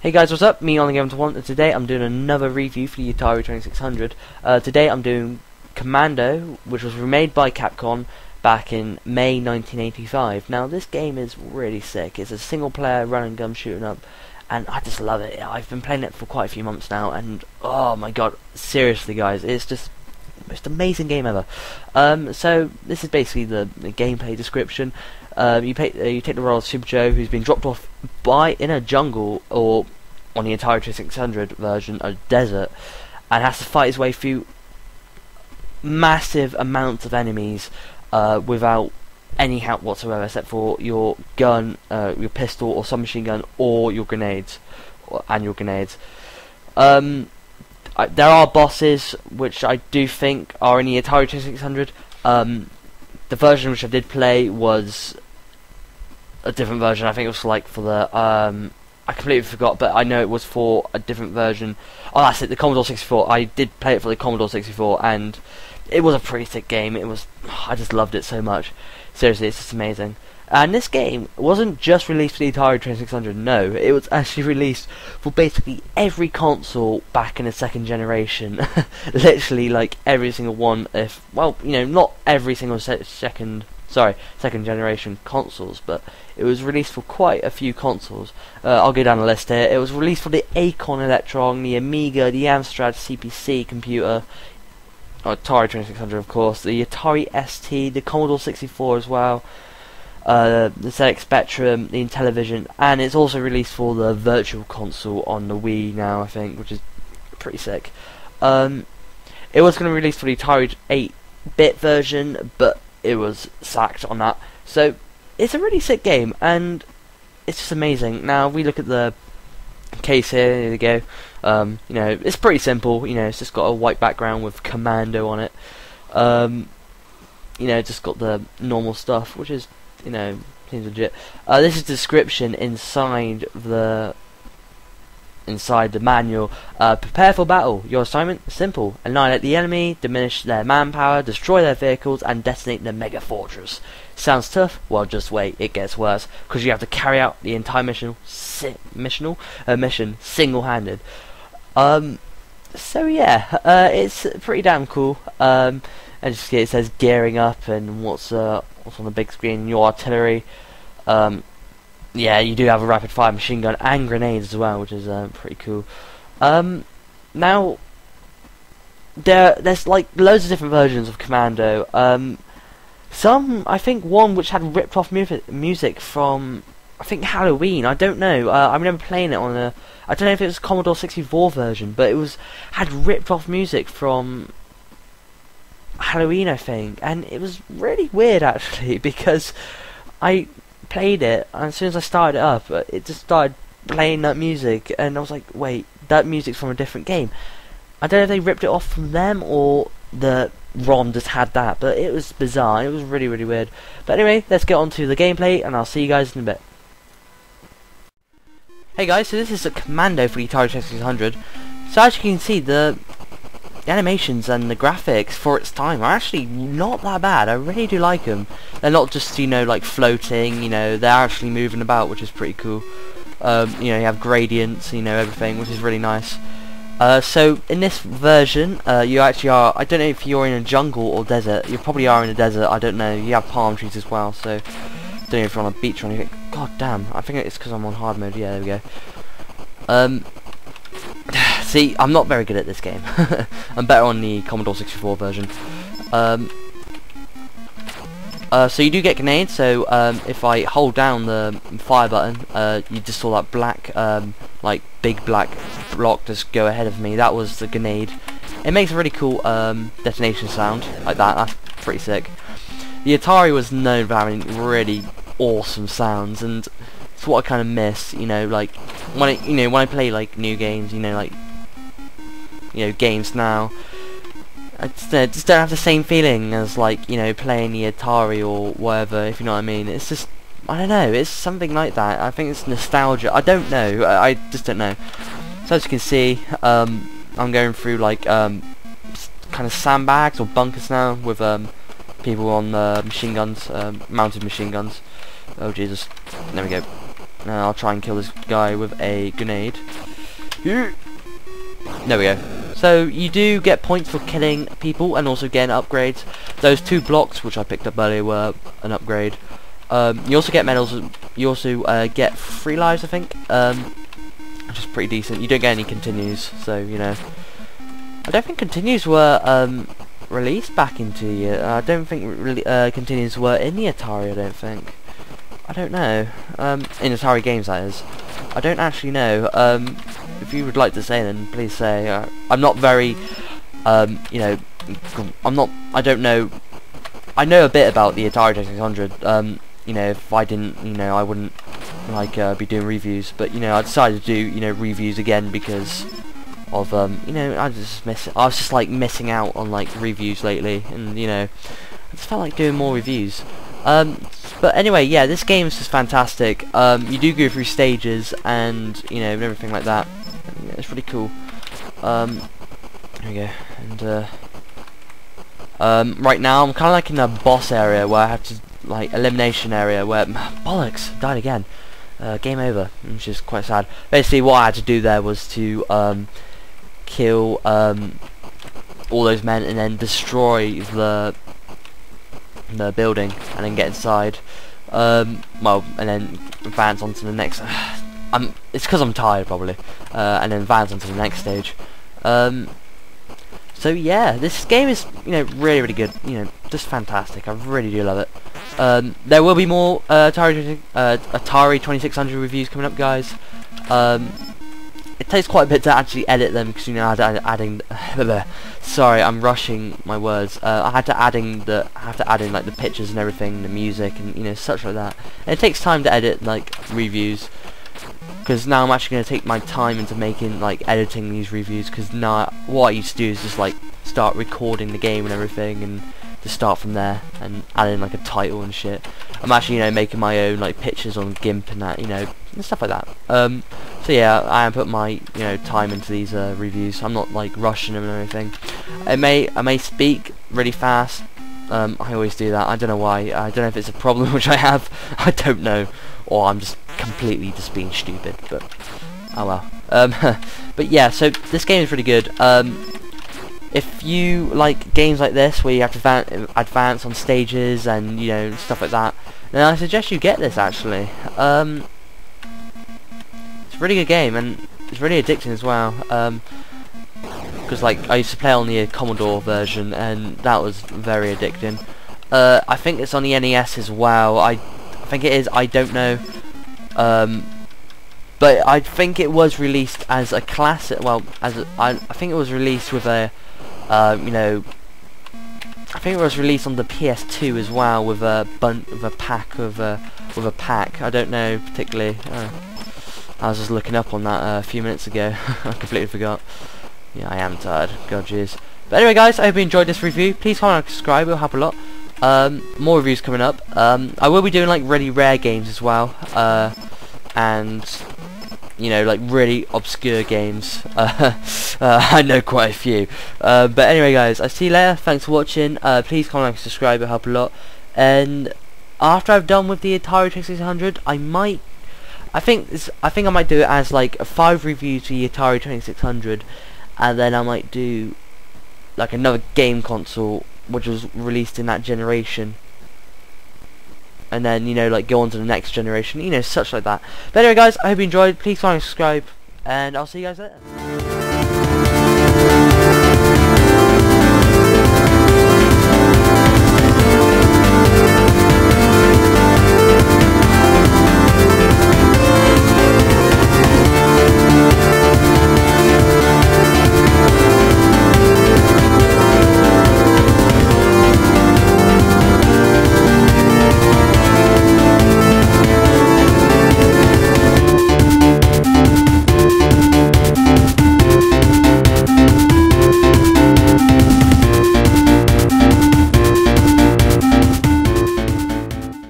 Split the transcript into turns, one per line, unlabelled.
Hey guys, what's up? Me on the Game to Want, and today I'm doing another review for the Atari 2600. Today I'm doing Commando, which was remade by Capcom back in May 1985. Now this game is really sick. It's a single player run and gun shooting up, and I just love it. I've been playing it for quite a few months now, and oh my god, seriously guys, it's just the most amazing game ever. So this is basically the gameplay description. You take the role of Super Joe, who's been dropped off in a jungle, or on the Atari 2600 version, a desert, and has to fight his way through massive amounts of enemies without any help whatsoever, except for your gun, your pistol or submachine gun, or your grenades, there are bosses which I do think are in the Atari 2600. The version which I did play was a different version. I think it was like for the I completely forgot, but I know it was for a different version. Oh, that's it, the Commodore 64. I did play it for the Commodore 64, and it was a pretty sick game. I just loved it so much. Seriously, it's just amazing. And this game wasn't just released for the Atari 2600, no, it was actually released for basically every console back in the second generation. Literally, like, every single one, not every single second generation consoles, but it was released for quite a few consoles. I'll go down the list here. It was released for the Acorn Electron, the Amiga, the Amstrad CPC computer, Atari 2600 of course, the Atari ST, the Commodore 64 as well, the ZX Spectrum, the Intellivision, and it's also released for the Virtual Console on the Wii now, I think, which is pretty sick. It was going to release for the Atari 8-bit version, but it was sacked on that. So it's a really sick game, and it's just amazing. Now we look at the case here. Here we go. It's pretty simple. It's just got a white background with Commando on it. Just got the normal stuff, which is, seems legit. This is the description inside the manual. Prepare for battle. Your assignment is simple: annihilate the enemy, diminish their manpower, destroy their vehicles, and detonate the mega fortress. Sounds tough? Well, just wait, it gets worse, because you have to carry out the entire mission single-handed. So yeah, it's pretty damn cool. And just it says gearing up and what's on the big screen. Your artillery. Yeah, you do have a rapid fire machine gun and grenades as well, which is pretty cool. Now there's like loads of different versions of Commando. I think one which had ripped off music from, I think, Halloween. I don't know. I remember playing it on I don't know if it was Commodore 64 version, but had ripped off music from Halloween, I think, and it was really weird actually, because I played it, and as soon as I started it up, it just started playing that music, and I was like, wait, that music's from a different game. I don't know if they ripped it off from them or the ROM just had that, but it was bizarre. It was really, really weird. But anyway, let's get on to the gameplay, and I'll see you guys in a bit. Hey guys, so this is a Commando for the Atari 2600. So as you can see, the animations and the graphics for its time are actually not that bad. I really do like them. They're not just, like floating, they're actually moving about, which is pretty cool. You have gradients, everything, which is really nice. So in this version, you actually are, I don't know if you're in a jungle or desert. You probably are in a desert, I don't know. You have palm trees as well, so don't know if you're on a beach or anything. God damn, I think it's because I'm on hard mode. Yeah, there we go. See, I'm not very good at this game. I'm better on the Commodore 64 version. So you do get grenades, so if I hold down the fire button, you just saw that black, like big black block just go ahead of me. That was the grenade. It makes a really cool detonation sound, like that. That's pretty sick. The Atari was known for having really awesome sounds, and it's what I kind of miss, like when I play like new games, games now. I just don't have the same feeling as like playing the Atari or whatever, if you know what I mean. It's just, I don't know, it's something like that. I think it's nostalgia. I don't know. I just don't know. So as you can see, I'm going through like kind of sandbags or bunkers now with people on machine guns, mounted machine guns. Oh Jesus! There we go. I'll try and kill this guy with a grenade. There we go. So you do get points for killing people and also getting upgrades. Those 2 blocks which I picked up earlier were an upgrade. You also get medals. You also get 3 lives, I think, which is pretty decent. You don't get any continues, so you know. I don't think continues were released back into the. I don't think continues were in the Atari. I don't think. I don't know. In Atari games, that is. I don't actually know. If you would like to say, then please say. I'm not very, you know, I don't know. I know a bit about the Atari 2600. You know, if I didn't, you know, I wouldn't like be doing reviews. But you know, I decided to do, you know, reviews again because of you know, I was just like missing out on like reviews lately, and you know, I just felt like doing more reviews. But anyway, yeah, this game is just fantastic. You do go through stages and you know, and everything like that. And, yeah, it's really cool. There we go. And right now I'm kind of like in a boss area where I have to like elimination area where bollocks, died again. Game over, which is quite sad. Basically, what I had to do there was to kill all those men and then destroy the building and then get inside. Well, and then advance onto the next. It's because I'm tired probably, and then advance onto the next stage. So yeah, this game is, you know, really good. You know, just fantastic. I really do love it. There will be more Atari 2600 reviews coming up, guys. It takes quite a bit to actually edit them because, you know, I had to adding. Sorry, I'm rushing my words. I have to add in like the pictures and everything, the music, and you know, such like that. And it takes time to edit like reviews. Because now I'm actually going to take my time into making, like, editing these reviews, because now what I used to do is just, like, start recording the game and everything, and just start from there, and add in, like, a title and shit. I'm actually, you know, making my own, like, pictures on GIMP and that, you know, and stuff like that. So yeah, I am putting my, you know, time into these, reviews. I'm not, like, rushing them and everything. I may speak really fast. I always do that. I don't know why. I don't know if it's a problem which I have. I don't know. Or I'm just completely just being stupid, but oh well. But yeah, so this game is really good. If you like games like this where you have to advance on stages and you know, stuff like that, then I suggest you get this actually. It's a really good game and it's really addicting as well. Because like I used to play on the Commodore version and that was very addicting. I think it's on the NES as well. I think it is, I don't know, but I think it was released as a classic. Well, I think it was released with a, you know, I think it was released on the PS2 as well with a pack. I don't know particularly. I was just looking up on that a few minutes ago. I completely forgot. Yeah, I am tired. God, jeez. But anyway, guys, I hope you enjoyed this review. Please comment and subscribe. It'll help a lot. More reviews coming up. I will be doing like really rare games as well, and you know, like really obscure games. I know quite a few. But anyway, guys, I'll see you later. Thanks for watching. Please comment and subscribe. It'll help a lot. And after I've done with the Atari 2600, I think I might do it as like 5 reviews for the Atari 2600, and then I might do like another game console which was released in that generation, and then, you know, like go on to the next generation, you know, such like that. But anyway, guys, I hope you enjoyed. Please comment and subscribe, and I'll see you guys later.